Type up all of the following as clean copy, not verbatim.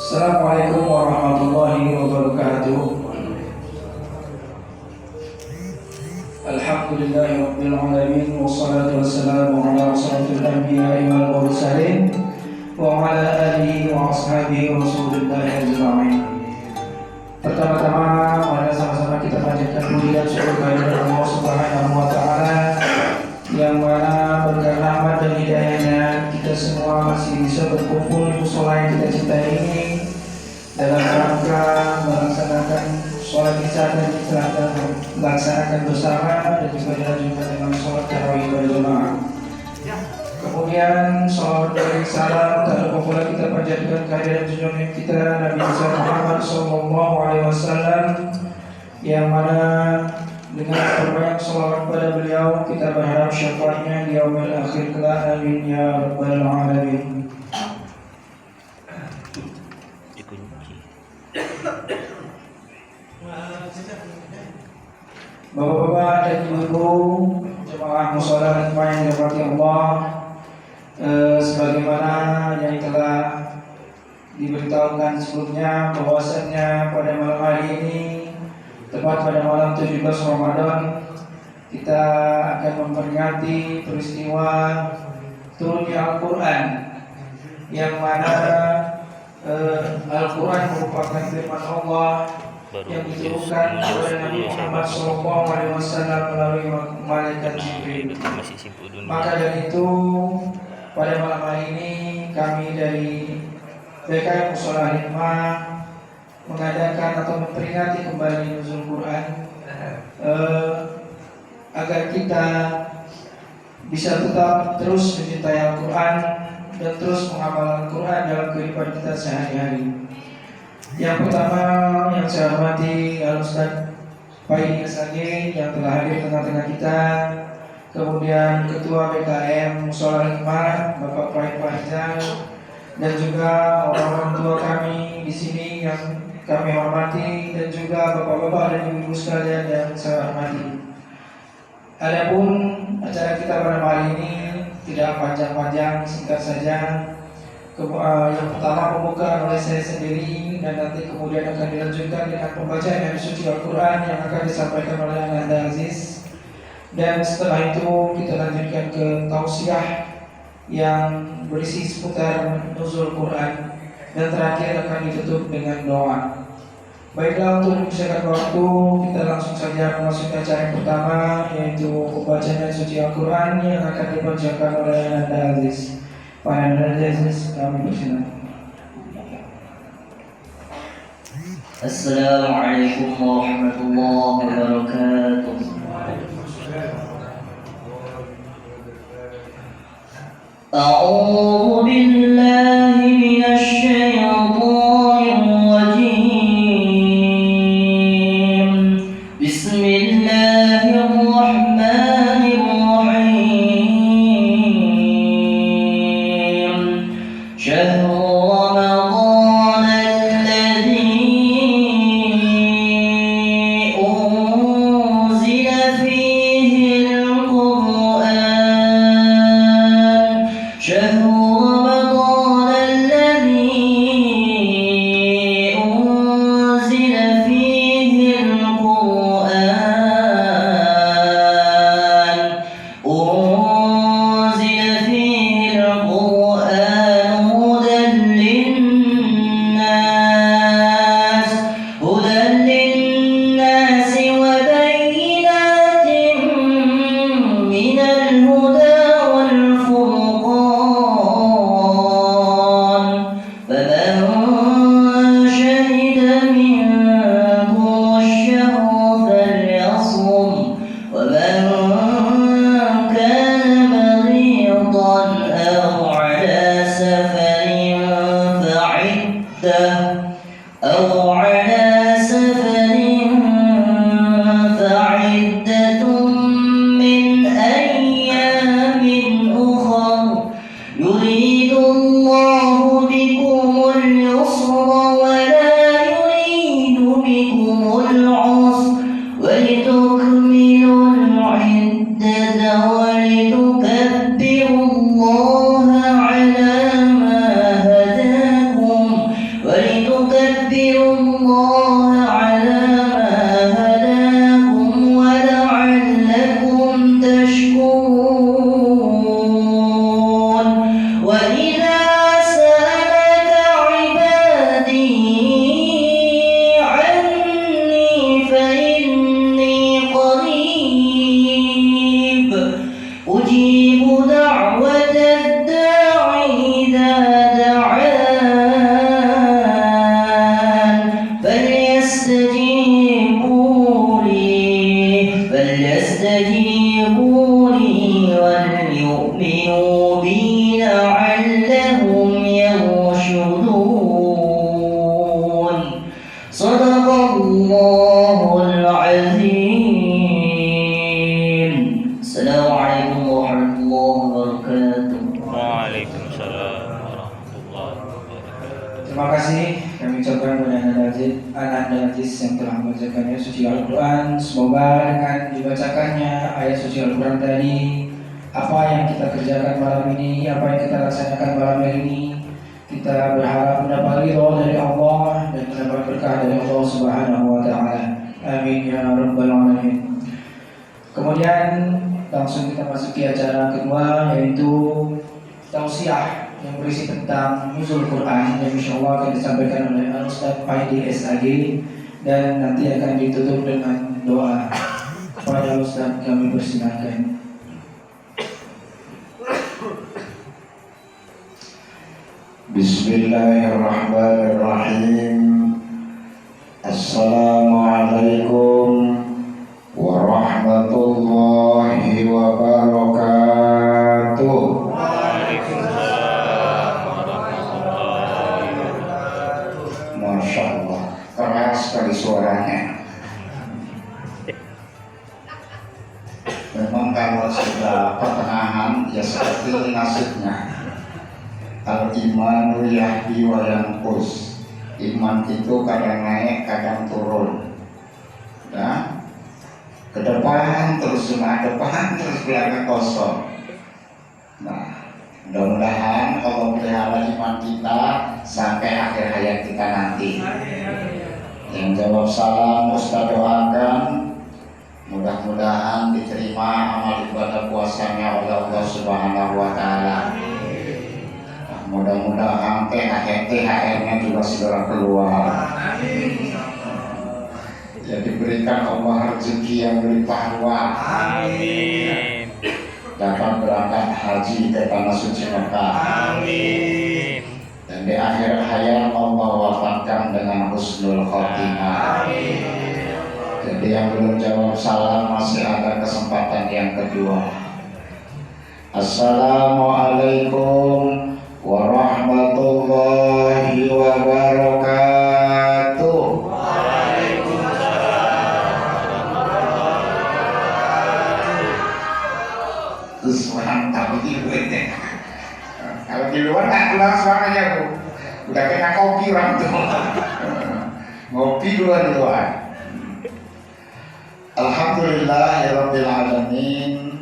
Assalamualaikum warahmatullahi wabarakatuh. Alhamdulillahi rabbil alamin, wassalatu wassalamu ala asyrafil anbiya'i wal mursalin wa ala alihi wa ashabihi rasulillahi ajma'in. Pertama-tama, mari sama-sama kita panjatkan puji dan syukur kehadirat Allah Subhanahu wa taala yang mana berkat rahmat dan hidayahnya kita semua masih bisa berkumpul di mushola yang kita cintai ini dalam rangka melaksanakan sholat isya dan kita laksanakan bersama dan juga dilanjutkan dengan sholat tarawih berjamaah. Kemudian sholat dari salam tak lupa pula kita panjatkan kehadiran junjungan kita Nabi Muhammad SAW yang mana dengan berbanyak sholawat pada beliau kita berharap syafaatnya di yaumil akhir kelak. Amin ya rabbal alamin. Bapak-bapak dan ibu-ibu jemaah mushola yang dirahmati Allah, sebagaimana yang telah diberitahukan sebelumnya bahwasannya pada malam hari ini, tepat pada malam 17 Ramadan, kita akan memperingati peristiwa turunnya Al-Quran, yang mana Al-Quran merupakan firman Allah yang diturunkan kepada Nabi Muhammad SAW melalui malaikat Jibril. Maka dari itu, pada malam hari ini kami dari BKM Mushola Hikmah mengadakan atau memperingati kembali nuzul Quran agar kita bisa tetap terus mencintai Al-Quran dan terus mengamalkan Al-Quran dalam kehidupan kita sehari-hari. Yang pertama yang saya hormati Al-Ustaz Faidi SAG yang telah hadir tengah-tengah kita, kemudian Ketua BKM Mushola Hikmah Bapak Faid Faizal, dan juga orang-orang tua kami di sini yang kami hormati, dan juga bapak-bapak dan ibu-ibu sekalian yang saya hormati. Adapun acara kita pada hari ini tidak panjang-panjang, singkat saja. Yang pertama pembukaan oleh saya sendiri, dan nanti kemudian akan dilanjutkan dengan pembacaan yang suci Al-Quran yang akan disampaikan oleh Ananda Aziz. Dan setelah itu kita lanjutkan ke tausiah yang berisi seputar nuzul Quran, dan terakhir akan ditutup dengan doa. Baiklah, untuk mempersiapkan waktu, kita langsung saja memasuki acara yang pertama, yaitu pembacaan suci Al-Quran yang akan dibacakan oleh Ananda Aziz. Pak Ananda Aziz, kami persilakan. Assalamualaikum warahmatullahi wabarakatuh. أعوذ بالله من الشيطان الرجيم. بسم الله الرحمن الرحيم. شهر رمضان الذي أنزل فيه القرآن. شهر رمضان الذي أنزل فيه القرآن فليستجيبوا لي وليؤمنوا بي لعلهم يرشدون صدق الله العظيم. السلام عليكم ورحمة الله وبركاته. Waalaikumsalam warahmatullahi wabarakatuh. Terima kasih kami ucapkan kepada Anda Aziz yang telah membacakannya suci Al-Quran. Semoga dengan dibacakannya ayat suci Al-Quran tadi, apa yang kita kerjakan malam ini, apa yang kita laksanakan malam ini, kita berharap mendapat ridho dari Allah dan mendapat berkah dari Allah Subhanahu wa Ta'ala. Amin ya Rabbal Alamin. Kemudian langsung kita masuki acara kedua, yaitu tausiah yang berisi tentang nuzul Quran yang insyaallah akan disampaikan oleh Ustaz Faidi SAG dan nanti akan ditutup dengan doa. Kepada Ustaz kami persilakan. Bismillahirrahmanirrahim. Assalamualaikum warahmatullahi wabarakatuh. Waalaikumsalam warahmatullahi wabarakatuh. Masya Allah, keras sekali suaranya. Memang kalau sudah pertengahan ya seperti nasibnya. Al-imanu yahdi wa yanqus. Iman itu kadang naik, kadang turun. Ya. Ke depan terus belakang kosong. Nah, mudah-mudahan Allah pelihara iman kita sampai akhir hayat kita nanti. Yang jawab salam Ustaz doakan mudah-mudahan diterima amal ibadah puasanya oleh Allah Subhanahu wa Ta'ala. Mudah-mudahan THR-nya juga segera keluar. Ya diberikan Allah rezeki yang berlimpah ruah. Amin. Dapat berangkat haji ke tanah suci Mekah. Amin. Dan di akhir hayat Allah wafatkan dengan husnul khotimah. Jadi yang belum jawab salam masih ada kesempatan yang kedua. Assalamualaikum warahmatullahi wabarakatuh. Terus mantap ini buatnya. Kalau di luar tak keluar suaranya bu, udah kena kopi orang tuh. Ngopi duluan di luar. Alhamdulillah ya Rabbil Alamin.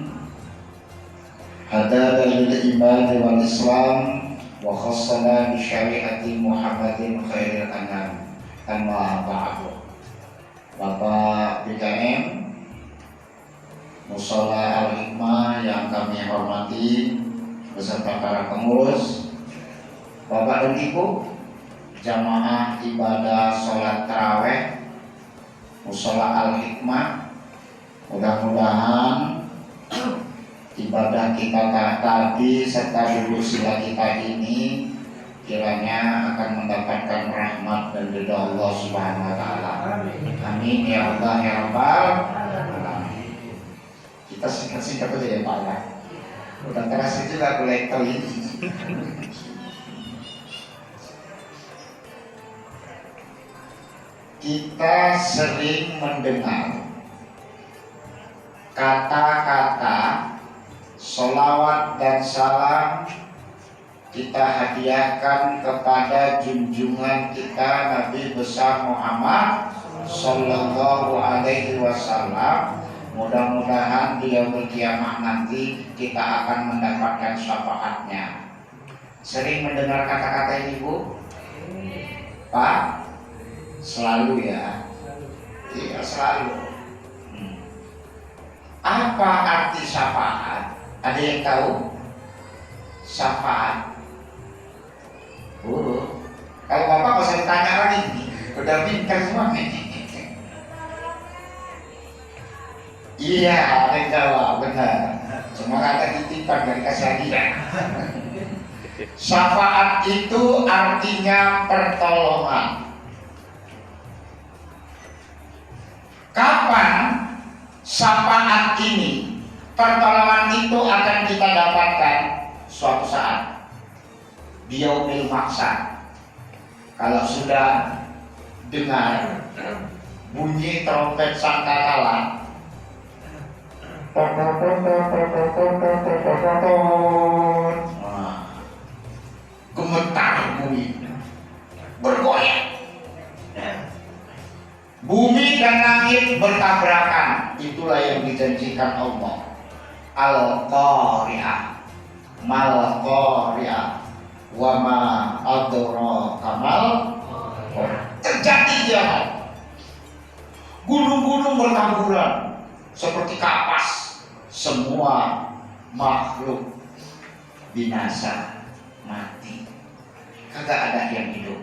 Hadada lil iman wal Islam wa khassana bi syariati Muhammadin khairil anam. Amma ba'du. Bapak BKM Mushola Al-Hikmah yang kami hormati beserta para pengurus, Bapak dan Ibu, jamaah ibadah sholat taraweh Mushola Al-Hikmah, mudah-mudahan ibadah kita tadi serta duduk sila kita ini kiranya akan mendapatkan rahmat dan ridha Allah Subhanahu wa Ta'ala. Amin ya Allah ya Rabbal Alamin. Kita singkat-singkat aja ya Pak ya. Udah keras juga boleh tahu ini. Kita sering mendengar kata-kata sholawat dan salam kita hadiahkan kepada junjungan kita Nabi besar Muhammad Sallallahu Alaihi Wasallam. Mudah-mudahan di yaumul kiamah nanti kita akan mendapatkan syafaatnya. Sering mendengar kata-kata ini Bu? Pak? Selalu ya? Iya selalu. Apa arti syafaat? Ada yang tahu? Syafaat. Kalau Bapak nggak usah ditanya lagi, udah pintar semua nih. Iya, ada yang jawab, benar. Cuma kata titipan dari kasih hadiah. Syafaat itu artinya pertolongan. Kapan syafaat ini, pertolongan itu akan kita dapatkan suatu saat di yaumil mahsyar. Kalau sudah dengar bunyi trompet sangkakala, gemetar bumi, bergoyang, bumi dan langit bertabrakan. Itulah yang dijanjikan Allah. Al-Qari'ah, Mal-Qari'ah, wa ma adraka mal. Terjadi kiamat. Gunung-gunung bertaburan seperti kapas, semua makhluk binasa, mati, kagak ada yang hidup.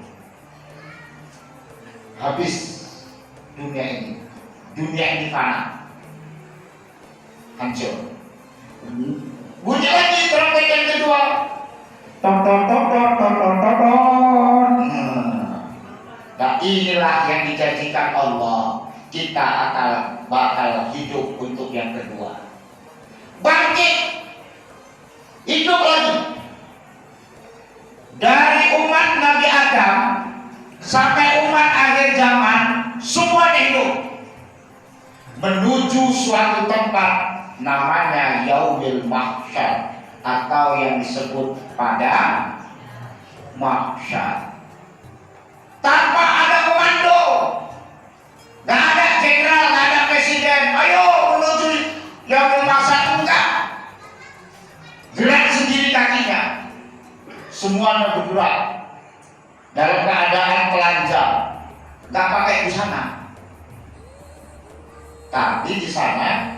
Habis dunia ini fana, hancur. Bunyi lagi trompet yang kedua, tok tok tok tok tok tok tok tok. Nah, inilah yang dijanjikan Allah. Kita akan bakal hidup untuk yang kedua. Bangkit, hidup lagi. Dari umat Nabi Adam sampai umat akhir zaman, semua hidup menuju suatu tempat namanya Yaumil Mahsyar, atau yang disebut pada mahsyar. Tanpa ada komando, nggak ada jenderal, nggak ada presiden, ayo menuju Yaumil Mahsyar, enggak. Gerak sendiri kakinya, semuanya bergerak dalam keadaan telanjang, nggak pakai busana. Tapi di sana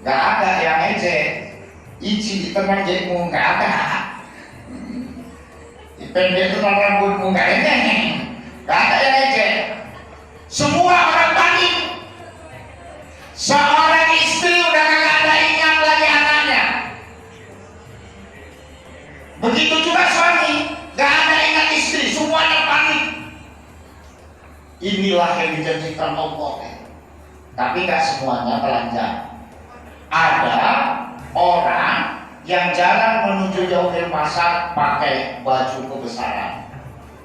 nggak ada yang ejek, izin di teman jekmu, nggak ada. Pendek teman rambutmu, nggak ada, nggak ada yang ejek. Semua orang panik. Seorang istri udah nggak ada ingat lagi anaknya. Begitu juga suami, nggak ada ingat istri, semuanya panik. Inilah yang dijanjikan Allah. Tapi nggak semuanya telanjang. Ada orang yang jalan menuju Yaumil Mahsyar pakai baju kebesaran.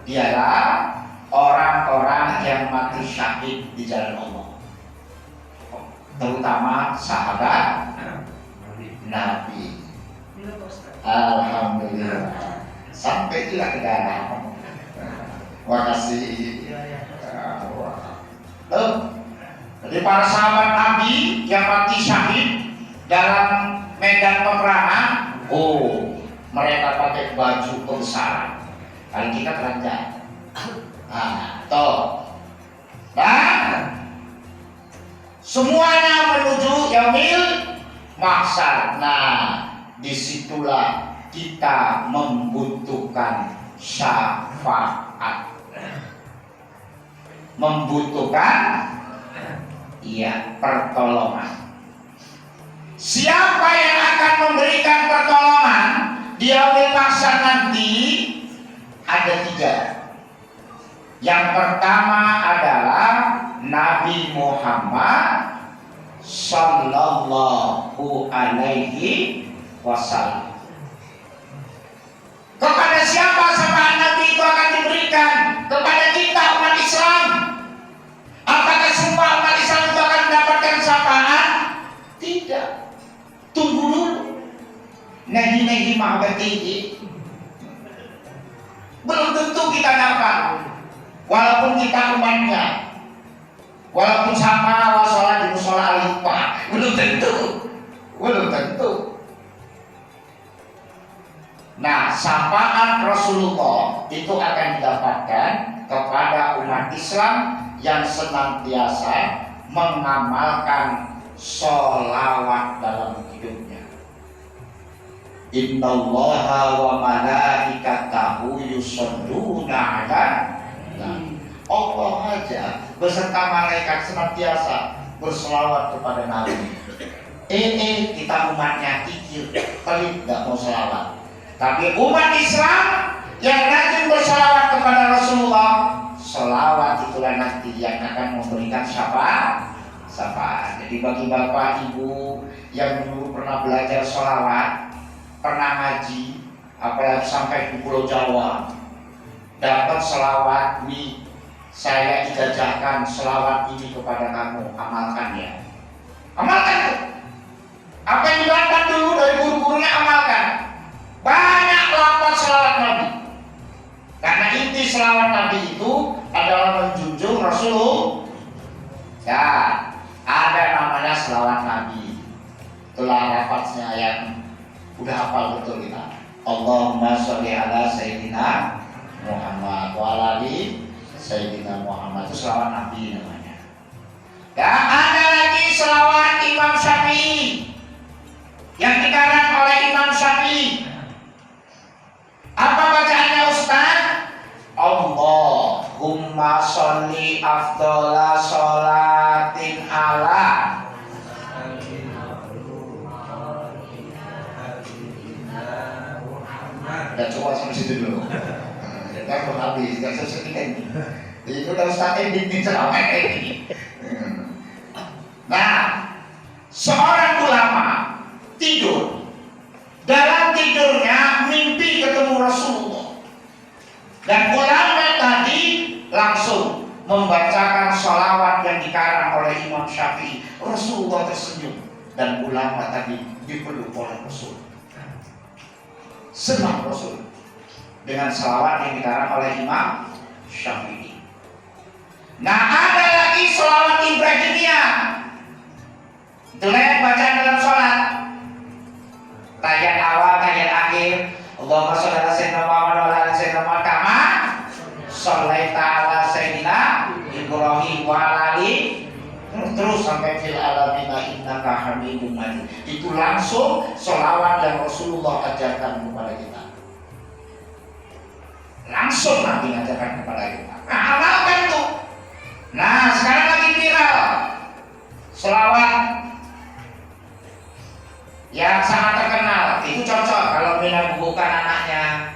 Dialah orang-orang yang mati syahid di jalan Allah, terutama sahabat Nabi. Alhamdulillah, sampai juga ke dalam. Makasih. Jadi para sahabat Nabi yang mati syahid dalam medan peperangan, mereka pakai baju kebesaran. Kalau kita telanjang. Dan semuanya menuju Yaumil Mahsyar. Nah, disitulah kita membutuhkan syafaat, membutuhkan pertolongan. Siapa yang akan memberikan pertolongan di Yaumil Mahsyar nanti? Ada 3. Yang pertama adalah Nabi Muhammad Sallallahu Alaihi Wasallam. Kepada siapa syafaat Nabi itu akan diberikan? Kepada kita umat Islam. Apakah semua umat Islam itu akan mendapatkan syafaat? Tidak. Tunggu dulu. Nahi-nahi ma'abatihi. Belum tentu kita dapat. Walaupun kita umatnya, walaupun sama sholat di musola al-hikmah, belum tentu. Nah, syafaat Rasulullah itu akan didapatkan kepada umat Islam yang senantiasa mengamalkan sholawat dalam hidupnya. Innallaha wa malaikatahu yusholluna 'alan nabi. Allah aja beserta malaikat senantiasa berselawat kepada Nabi. Kita umatnya kikir, pelit, nggak mau selawat. Tapi umat Islam yang rajin berselawat kepada Rasulullah, selawat itulah nanti yang akan memberikan syafaat syafaat. Jadi bagi bapak ibu yang dulu pernah belajar sholawat, pernah ngaji, apalagi sampai di Pulau Jawa, dapat selawat ini, saya ijazahkan selawat ini kepada kamu, amalkan ya. Amalkan tuh. Apa yang didapat dulu dari guru-gurunya amalkan. Banyak lafaz selawat Nabi. Karena inti selawat Nabi itu adalah menjunjung Rasulullah. Ya, ada namanya selawat Nabi. Itulah lafaznya yang udah hafal betul kita. Allahumma sholli ala Sayyidina Muhammad wa ala ali Sayyidina Muhammad. Itu selawat Nabi namanya. Ya, ada lagi selawat Imam Syafi'i yang dikarang oleh Imam Syafi'i. Apa bacaannya Ustaz? Allahumma sholli afdhala sholatin ala. Udah coba sampai situ dulu. Kita belum habis, nggak selesai ini. Itu udah Ustaz ini ceramah ini. Nah, seorang ulama tidur, dalam tidurnya mimpi ketemu Rasulullah, dan ulama tadi langsung membacakan sholawat yang dikarang oleh Imam Syafi'i. Rasulullah tersenyum dan ulama tadi dipeluk oleh Rasul. Senang Rasul dengan sholawat yang dikarang oleh Imam Syafi'i. Nah, ada lagi sholawat Ibrahimiyah. Itulah yang bacaan dalam sholat. Tayat awal, tayat akhir. Allahumma sholli ala sayyidina Muhammad wa ala ali sayyidina Muhammad kama shallaita ala sayyidina Ibrahim wa ala ali, terus sampai fil alamin innaka hamidum majid. Itu langsung sholawat yang Rasulullah ajarkan kepada kita. Langsung Nabi ajarkan kepada kita. Nah, amalkan tuh. Nah, sekarang lagi viral sholawat yang sangat terkenal. Itu cocok kalau Mina bubukan anaknya,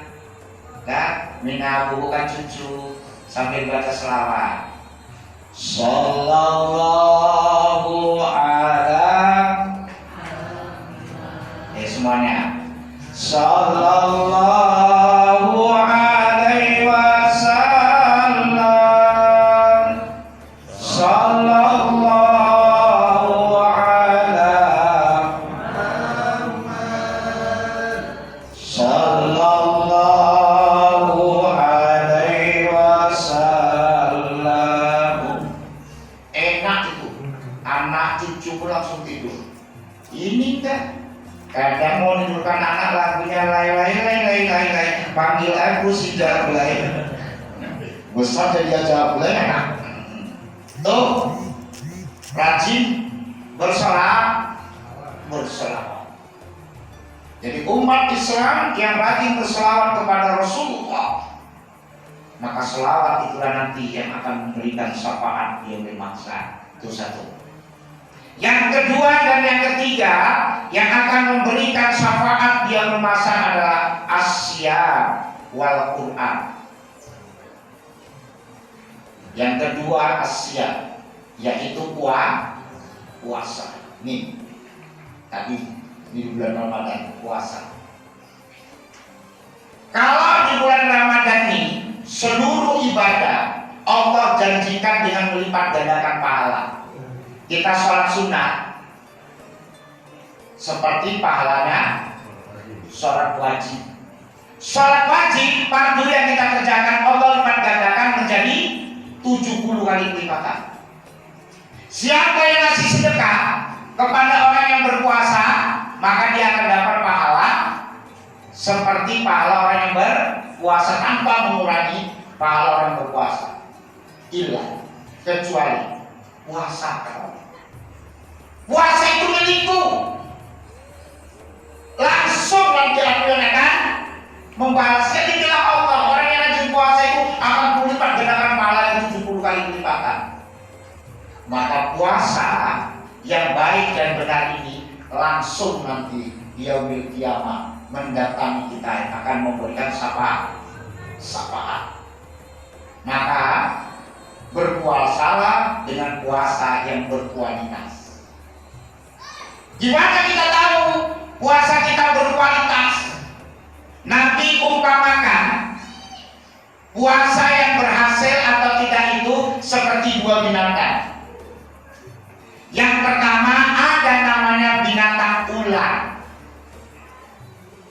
kan? Mina bubukan cucu sambil baca sholawat. Sallallahu ala, semuanya. Sallallahu alaihi wasallam. Sallallahu ala Sallallahu alaihi wasallam. Enak itu, anak cucu pun langsung tidur. Ini kan kadang mau tidurkan anak lagunya lay, panggil aku si Jablay. Besar jadi Jablay enak. Tuh, rajin bersolawat. Jadi umat Islam yang rajin berselawat kepada Rasulullah, maka selawat itulah nanti yang akan memberikan syafaat di yaumil mahsyar. Itu satu. Yang kedua dan yang ketiga yang akan memberikan syafaat di yaumil mahsyar adalah as-syiyam wal Quran. Yang kedua as-syiyam, yaitu puasa. Nih, tadi di bulan Ramadan puasa. Kalau di bulan Ramadan ini seluruh ibadah Allah janjikan dengan melipat gandakan pahala. Kita sholat sunat seperti pahalanya sholat wajib. Sholat wajib fardu yang kita kerjakan Allah lipat gandakan menjadi 70 kali lipatan. Siapa yang ngasih sedekah kepada orang yang berpuasa, maka dia akan dapat pahala seperti pahala orang yang berpuasa tanpa mengurangi pahala orang berpuasa. Illa, kecuali puasa. Puasa itu milikku. Langsung nanti aku yang akan membalasnya. Inilah Allah. Orang yang rajin puasa itu akan berlipat gandakan pahala 70 kali lipatan. Maka puasa yang baik dan benar ini langsung nanti di yaumil qiyamah mendatangi kita yang akan memberikan syafaat. Maka berpuasalah dengan puasa yang berkualitas. Gimana kita tahu puasa kita berkualitas? Nabi umpamakan puasa yang berhasil atau tidak itu seperti dua binatang. Yang pertama ada namanya binatang ular.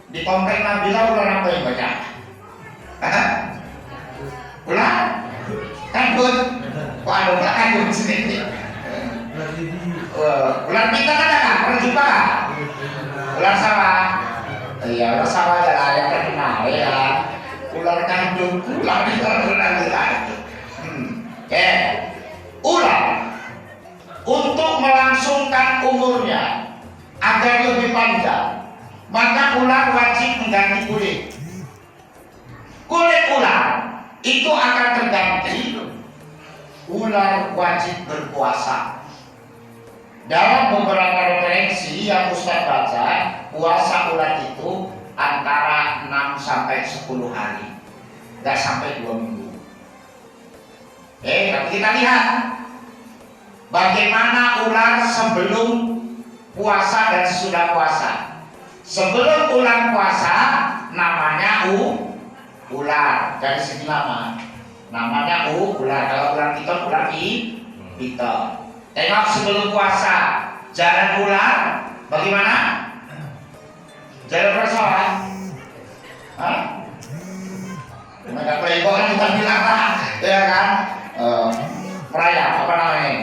Di komplek Nabila ular apa yang baca? Ular? Kandun? Kok ada ular kandun sini? Ular piton ada kan? Pernah jumpa kan? Ular sawah? Iya, ular sawah adalah yang terkenal ya. Ular kandung, ular piton, ular lagi. Ular untuk melangsungkan umurnya agar lebih panjang, maka ular wajib mengganti kulit. Kulit ular itu akan terganti. Ular wajib berpuasa. Dalam beberapa referensi yang Ustaz baca, puasa ular itu antara 6 sampai 10 hari, nggak sampai 2 minggu. Tapi kita lihat bagaimana ular sebelum puasa dan sesudah puasa. Sebelum ular puasa namanya ular, dari segi nama namanya ular. Kalau ular piton, ular piton. Tengok sebelum puasa jalan ular bagaimana? Jalan bersolat. Mereka playboy kan kita bilang lah, ya kan? Merayap apa namanya?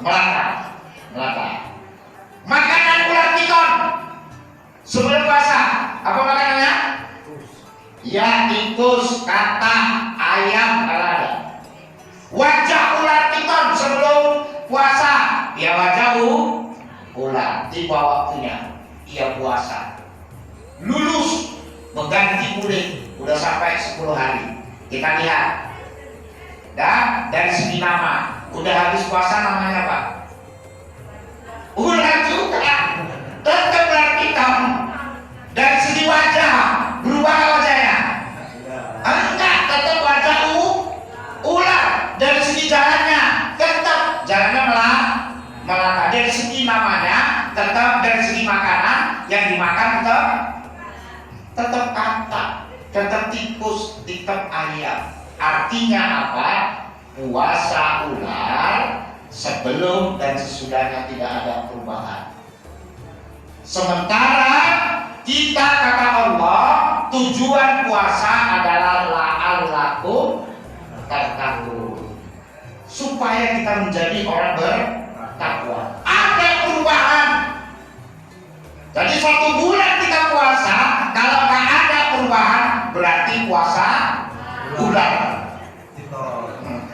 Melata. Makanan ular piton sebelum puasa apa makanannya? Ya tikus, katak, ayam kalau ada. Wajah ular piton sebelum puasa, ya wajah ular. Tiba waktunya ia puasa. Lulus mengganti kulit, udah sampai 10 hari. Kita lihat. Dan dari segi nama, udah habis puasa namanya apa? Ular juga, tetap ular piton. Dari segi wajah, berubah wajahnya? Enggak, tetap wajah ular. Dari segi jalannya, tetap jalannya melata. Dari segi namanya, tetap. Dari segi makanan yang dimakan tetap katak, tetap tikus, tetap ayam. Artinya apa? Puasa ular sebelum dan sesudahnya tidak ada perubahan. Sementara kita kata Allah, tujuan puasa adalah la'allakum tattaqun, supaya kita menjadi orang bertakwa. Ada perubahan. Jadi 1 bulan kita puasa, kalau nggak ada perubahan berarti puasa ular.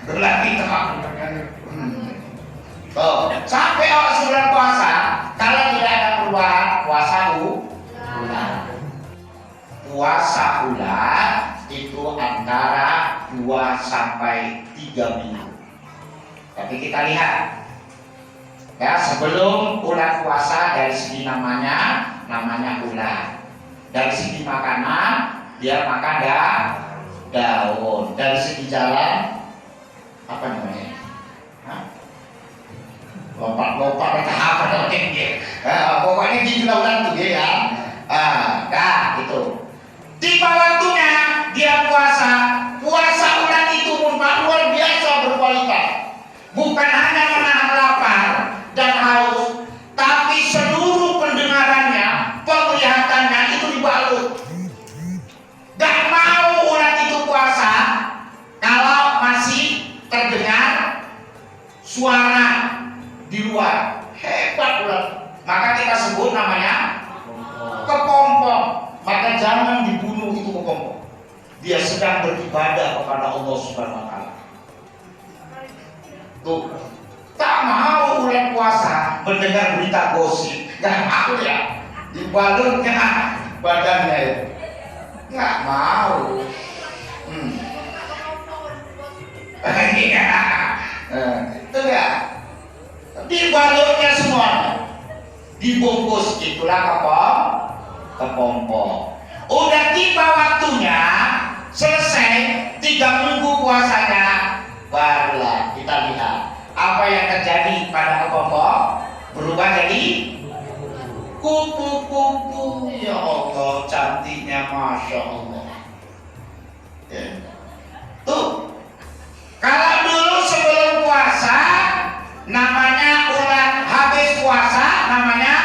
Berarti sampai orang sebulan puasa, kalau tidak ada perubahan puasa ular. Puasa ular itu antara 2 sampai 3 minggu. Tapi kita lihat ya, sebelum ular puasa dari segi namanya ular. Dari segi makanan dia makan daun. Dari segi jalan apa namanya? Lompat apa namanya? Pokoknya gitu ular tuh dia ya. Itu. Tiba waktunya dia puasa. Puasa ular itu luar biasa berkualitas. Bukan hanya menahan lapar dan haus, tapi seluruh pendengarannya, penglihatannya itu dibalut. Gak mau ular itu puasa kalau masih terdengar suara di luar. Hebat ular. Maka kita sebut namanya kepompong. Maka jangan dibunuh itu kepompong. Dia sedang beribadah kepada Allah Subhanahu wa taala. Tuh, tak mau ular puasa mendengar berita gosip. Gak mau ya. Dibalutnya badannya ya. Gak mau. Itu ya. Dibalutnya semua. Dibungkus, itulah kepompong. Udah tiba waktunya, selesai 3 minggu puasanya, barulah kita lihat apa yang terjadi pada kepompong, berubah jadi kupu-kupu. Ya Allah, cantiknya, masya Allah. Ya. Tuh, kalau dulu sebelum puasa namanya ulat, habis puasa namanya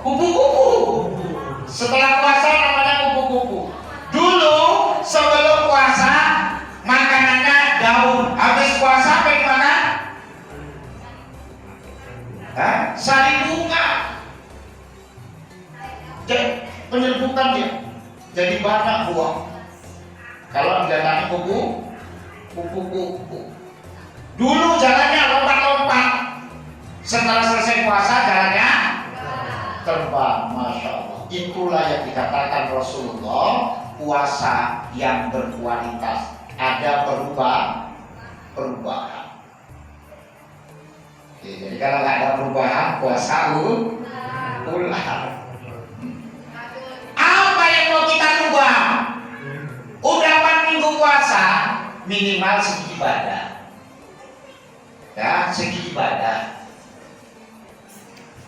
kupu-kupu. Setelah puasa namanya kupu-kupu. Dulu sebelum puasa makanannya daun, habis puasa apa yang dimakan? Sari bunga. Penyerbukan dia, jadi banyak buah. Kalau didatangi kupu-kupu. Dulu jalannya lompat-lompat. Setelah selesai puasa jalannya terbang. Masya Allah. Itulah yang dikatakan Rasulullah, puasa yang berkualitas. Ada perubahan. Oke, jadi kalau nggak ada perubahan, puasa ular. Apa yang mau kita rubah? Udah 4 minggu puasa, minimal segi ibadah. Ya, segi ibadah.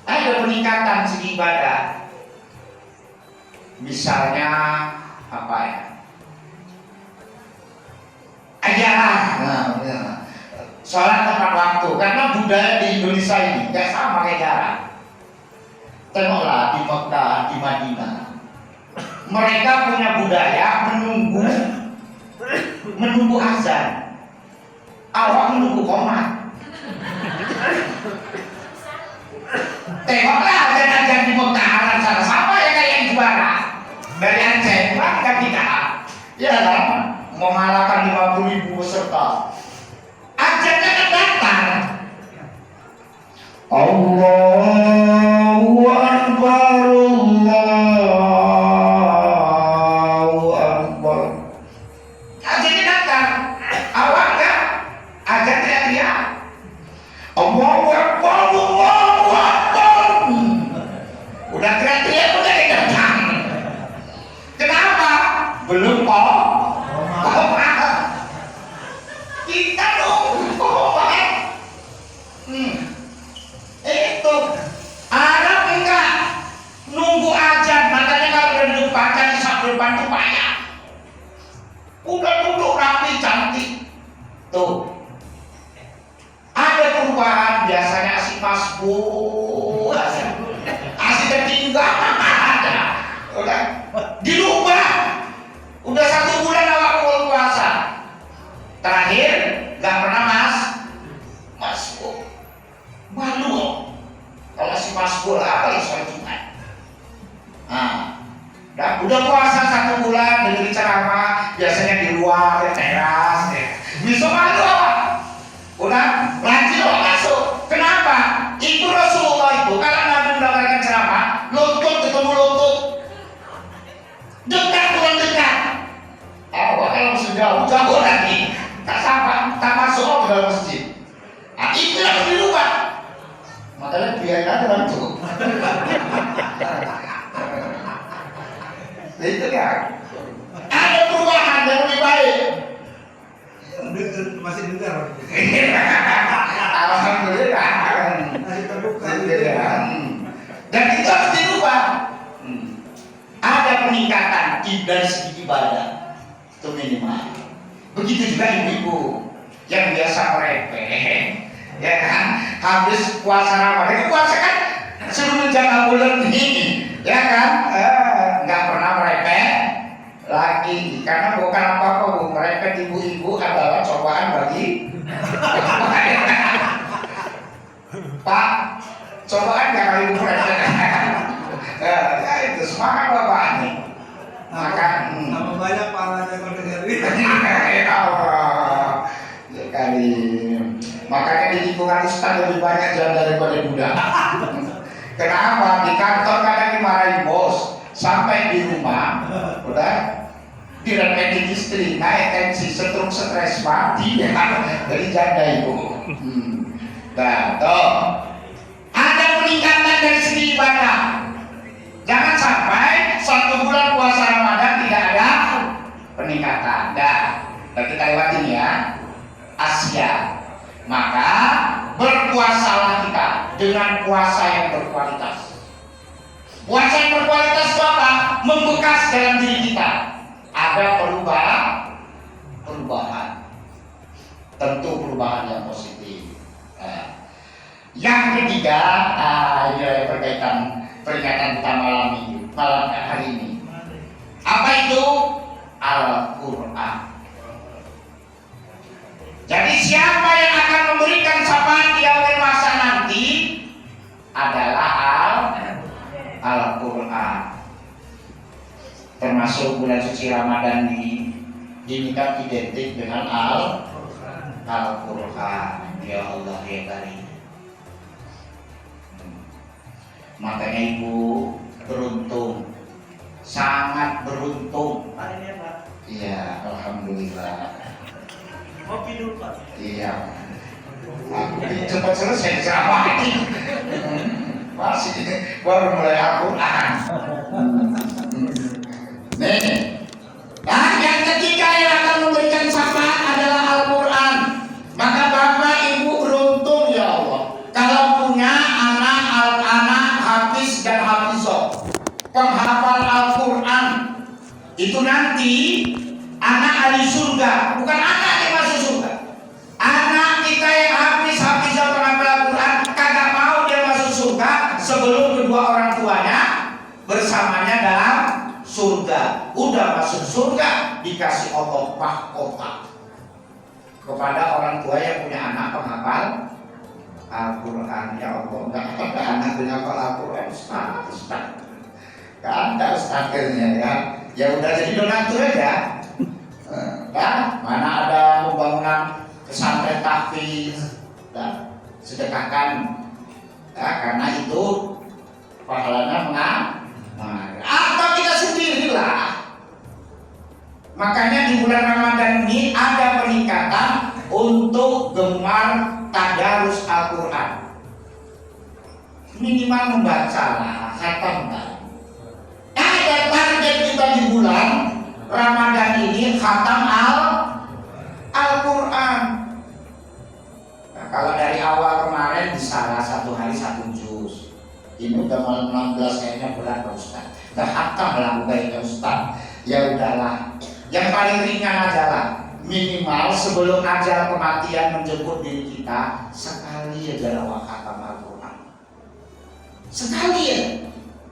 Ada peningkatan segi ibadah. Misalnya apa ya? Ajaran. Sholat tepat waktu. Karena budaya di Indonesia ini nggak sama kayak jarak. Tengoklah di Mekah, di Madinah. Mereka punya budaya menunggu azan. Awak menunggu qomat. Tengoklah azan-azan di Mekah, sana siapa yang kayak juara? Dari Aceh, kan kita. Ya kan? Mengalahkan 50.000 peserta. Azannya kan datang. Allahu Akbar, Allahu Akbar. Azannya datang. Awak kan? Azan teriak-teriak. Allahu Akbar, Allahu Akbar. Udah teriak-teriak udah datang. Kenapa? Belum kok. Kita dong itu Arab enggak nunggu ajan, makanya kalau udah duduk baca di samping depan tuh payah. Udah duduk rapi cantik. Tuh ada perubahan, biasanya asik masbuk, asik tertinggal ada. Udah dirubah. Udah 1 bulan awak mulai puasa. Terakhir nggak pernah masbuk. Malu kalau si masbuk apa yang soal Jumat. Udah puasa 1 bulan dengerin ceramah, biasanya di luar, di teras, bisa malu apa? Udah lanjut masuk. Kenapa? Itu Rasulullah itu kalau Nabi mendapatkan ceramah, lutut ketemu lutut, dekat dengan dekat. Kalau jauh lagi, tak masuk ke dalam masjid. Itu yang dirubah. Makanya biarin aja langsung. Itu kan ada perubahan yang lebih baik. Masih dengar. Alhamdulillah. Dan itu harus dirubah. Ada peningkatan dari segi ibadah itu minimal. Begitu juga ibu-ibu yang biasa merepek, ya kan? Habis puasa Ramadan, puasa kan suruh menjaga bulan ini, ya kan? Nggak pernah merepek lagi, karena bukan apa-apa bu, merepek ibu-ibu adalah cobaan bagi Pak. Cobaan nggak kali ibu merepek? Ya itu semangat bapak nih. Maka Tambah banyak pahalanya kalau dengerin. ya Allah, sekali. Makanya di lingkungan Ustaz lebih banyak jalan daripada budak. Kenapa? Di kantor kadang dimarahin bos, sampai di rumah udah diremetin istri, naik tensi, stroke, stres, mati ya. Jadi janda ibu. Nah, toh ada peningkatan dari segi ibadah. Jangan sampai 1 bulan puasa Ramadan tidak ada peningkatan. Kita lewatin ya. Asia. Maka berpuasalah kita dengan puasa yang berkualitas. Puasa yang berkualitas itu apa? Membekas dalam diri kita. Ada perubahan. Tentu perubahan yang positif. Yang ketiga, ini berkaitan peringatan kita malam hari ini. Apa itu? Al-Quran. Jadi siapa yang akan memberikan syafaat di akhir masa nanti adalah Al-Quran. Termasuk bulan suci Ramadan ini kan identik dengan Al-Quran. Ya Allah ya Karim. Makanya ibu beruntung, sangat beruntung. Iya, alhamdulillah. Kopi dulu Pak. Iya. Cepat selesai ceramah ini. Masih baru mulai Al-Quran. Nih. Nah, yang ketiga yang akan memberikan syafaat adalah Al-Quran. Maka Bapak Ibu beruntung ya Allah kalau punya anak hafiz dan hafizah, penghafal Al-Quran. Itu nanti anak ahli surga, bukan anak yang masuk surga. Anak kita yang hafizah penghafal Al-Quran kagak mau dia masuk surga sebelum kedua orang tuanya bersamanya dalam surga. Udah masuk surga dikasih Allah mahkota kepada orang tua yang punya anak penghafal Al-Quran. Ya Allah, enggak ada anak penghafal Al-Quran. Ustaz. Enggak ada ustaznya ya. Ya udah jadi donatur aja. Kan? Mana ada pembangunan pesantren tahfiz, sedekahkan. Ya, karena itu pahalanya mengalir. Atau kita sendirilah. Makanya di bulan Ramadan ini ada peningkatan untuk gemar tadarus Al-Quran. Minimal membacalah, khatamkan. Ada target kita di bulan Ramadan ini khatam Al-Quran. Nah, kalau dari awal kemarin bisa satu hari 1 juz. Ini udah malam 16 kayaknya berat Pak Ustaz. Gak khatam lah bukannya Ustaz. Ya udahlah. Yang paling ringan aja lah. Minimal sebelum ajal kematian menjemput diri kita sekali aja lawak khatam Al-Quran. Sekali ya.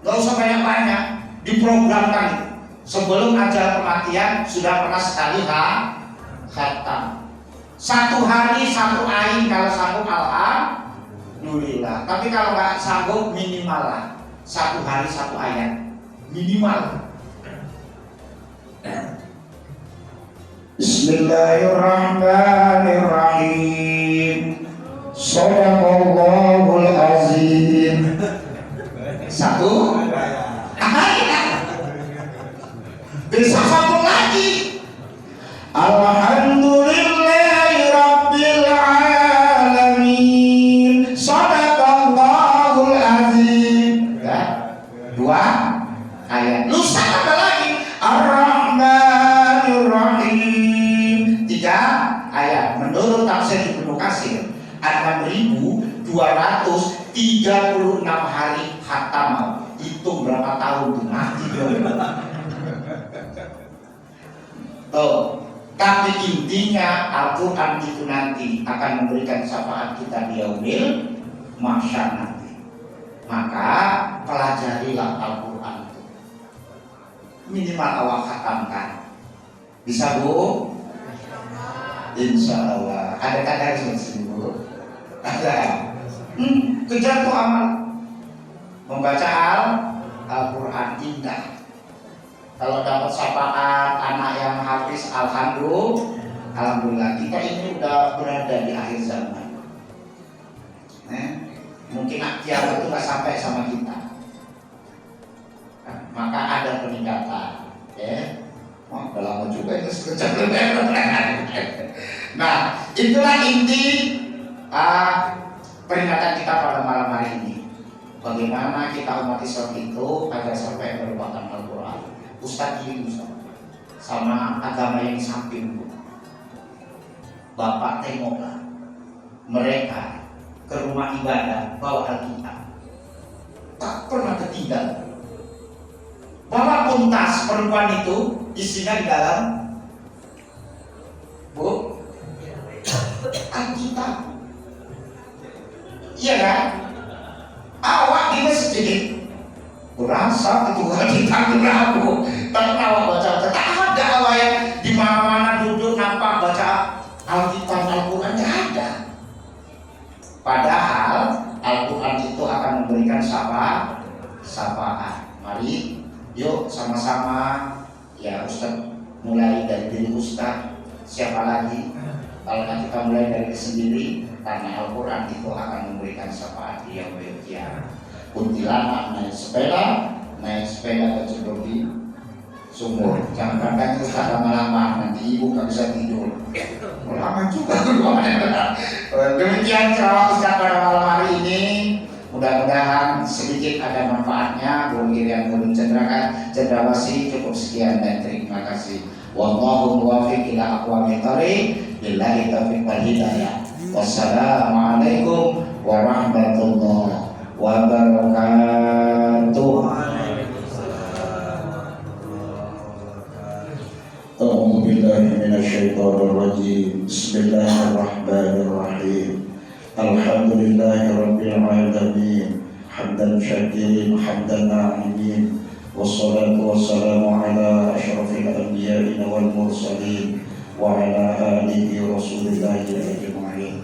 Gak usah banyak-banyak. Diprogramkan sebelum ajal kematian sudah pernah sekali khatam. 1 hari 1 ain kalau sanggup alhamdulillah. Tapi kalau nggak sanggup minimal lah 1 hari 1 ayat minimal. Bismillahirrahmanirrahim. Shadaqallahul azim. 1 bisa sambung lagi. Alhamdulillahirabbil alamin. Shadaqallahul azim. Ya. 2 ayat. Lusa apa lagi? Ar-Rahmanir Rahim. 3 ayat. Menurut tafsir Ibnu Katsir 6.236 hari khatam. Hitung berapa tahun tuh mati. Tapi intinya Al-Quran itu nanti akan memberikan syafaat kita di yaumil mahsyar nanti. Maka pelajarilah Al-Quran itu. Minimal awal khatamkan. Bisa Bu? Insya Allah. Ada kadar sini Bu? Ada. Kejar tuh amal. Membaca Al-Quran indah. Kalau dapat syafaat anak yang hafiz, alhamdulillah. Kita ini udah berada di akhir zaman. Mungkin kiamat itu nggak sampai sama kita. Maka ada peningkatan. Wah, udah lama juga itu sekejap. Nah, itulah inti peringatan kita pada malam hari ini. Bagaimana kita umat Islam itu agar sampai merupakan Al-Quran. Ustaz ini sama agama yang di samping. Bapak tengoklah mereka ke rumah ibadah bawa Alkitab, tak pernah ketinggalan. Bawa puntas perempuan itu isinya di dalam Alkitab. Iya kan? Awak di masjid berasa Tuhan kita beraku, karena awak baca tak ada awak yang di mana-mana duduk nampak baca Alkitab Al-Quran, tidak ada. Padahal Al-Quran itu akan memberikan sapaan. Mari yuk sama-sama ya Ustaz, mulai dari diri Ustaz, siapa lagi? Kalau kita mulai dari sendiri, karena Al-Quran itu akan memberikan syafaat yang baik. Kuntilanak naik sepeda kecebur di sumur. Jangan katakan Ustaz lama-lama, nanti ibu nggak bisa tidur. Lama juga. Demikian ceramah Ustaz pada malam hari ini. Mudah-mudahan sedikit ada manfaatnya. Bung Irian Gunung Cendrawasih, cukup sekian dan terima kasih. Wallahu muwaffiq ila aqwamit thoriq. Billahi taufiq wal hidayah. Wassalamualaikum warahmatullahi wabarakatuh. A'udzu billahi minasyaitonir rajim. Bismillahirrahmanirrahim. Alhamdulillahirabbil alamin. Hamdan syakirin, hamdan na'imin. Wassalatu wassalamu ala asyrafil anbiya'i wal mursalin wa ala alihi rasulillahi ajma'in.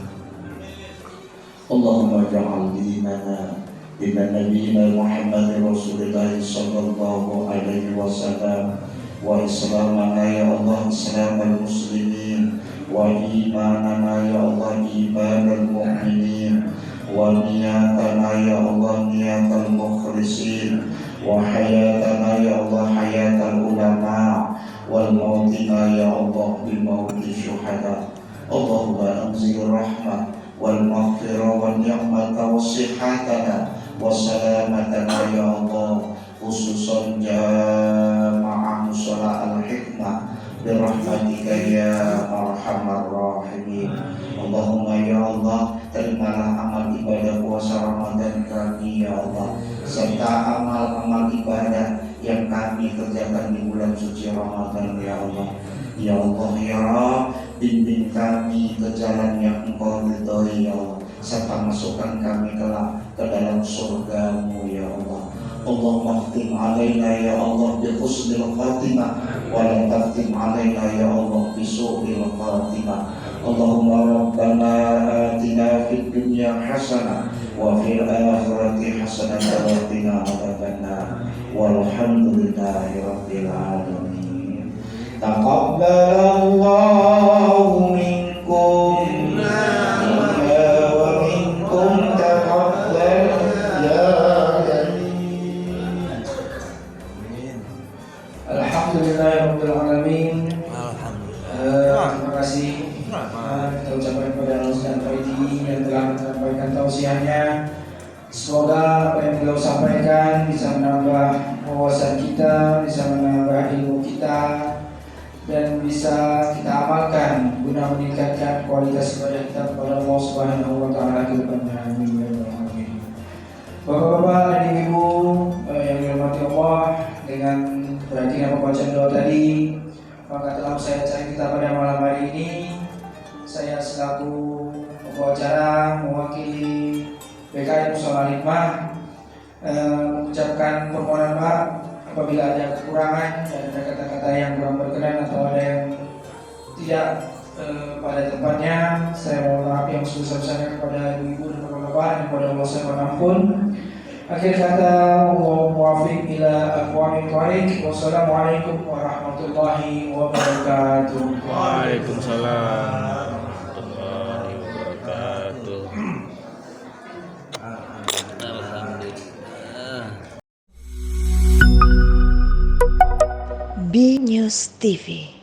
Allahumma ja'al dinana bina nabiyina Muhammad Rasulullah sallallahu alaihi wasallam wa islamana ya Allah islamal muslimin wa imanana ya Allah imanal mu'minin wa niyatana ya Allah niyatal mukhlisin wa hayatana ya Allah hayatal ulama wal mautina ya Allah bi mauti syuhada. Allahumma anzil rahmah wal maghfirah wal ni'mata wassihhatana wassalamatana ya Allah, khususan jamaah musala al-hikmah birahmatika ya arhamar rahimin. Allahumma ya Allah, terimalah amal ibadah puasa Ramadan kami ya Allah, serta amal-amal ibadah yang kami kerjakan di bulan suci Ramadan ya Allah. Ya Allah ya Rabb, bimbing kami ke jalan yang Engkau ridhoi ya Allah, serta masukkan kami kelak ke dalam surga-Mu ya Allah. Allahumma khtim alaina ya Allah bi husnil khatimah wa la taftim alaina ya Allah bi su'il khatimah. Allahumma rabbana atina fid dunya hasanah wa fil akhirati hasanah wa qina adzabannar. Walhamdulillahi rabbil alamin. Taqabbalallahu minkum wa minkum taqabbal ya karim. Alhamdulillahirabbil alamin. Terima kasih kita ucapkan kepada Ustaz Faidi yang telah menyampaikan tausiahnya. Semoga apa yang beliau sampaikan bisa menambah wawasan kita, bisa menambah ilmu kita, dan bisa kita amalkan guna meningkatkan kualitas ibadah kita kepada Allah Subhanahu wa taala ke depannya. Amin. Bapak-bapak dan ibu yang dirahmati Allah, dengan berakhirnya pembacaan doa tadi, maka telah saya cari kita pada malam hari ini. Saya selaku pembawa acara mewakili BKM Mushola Hikmah mengucapkan permohonan maaf apabila ada kekurangan dan ada kata-kata yang kurang berkenan atau ada yang tidak pada tempatnya. Saya mohon maaf yang sebesar-besarnya kepada ibu-ibu dan bapak-bapak dan kepada Allah SWT. Akhir kata, Allahu muwaffiq ila aqwamit thoriq. Wassalamualaikum warahmatullahi wabarakatuh. Waalaikumsalam warahmatullahi wabarakatuh. Alhamdulillah. B News TV.